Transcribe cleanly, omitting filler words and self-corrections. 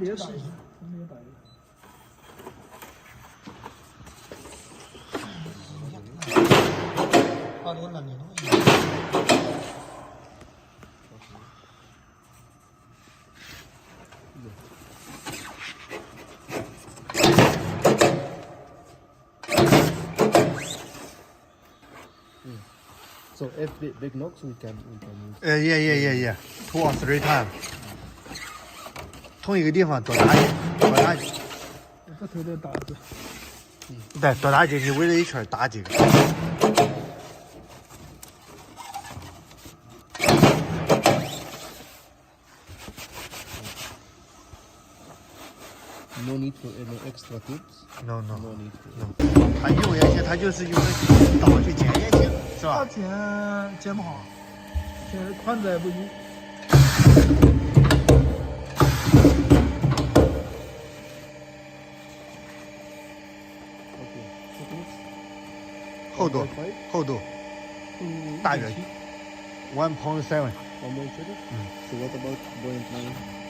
别打一个，分别打一个。So if big knocks, we can use. Yeah. 2 or 3 times. 同一个地方多打几，这头得打一个。对，多打几，你围了一圈打几个。No need for any extra tips. No need for. no。他用眼线，他就是用刀去剪眼线，是吧？剪不好，宽窄不一。厚度大约1.7。1.7. So what about 0.9?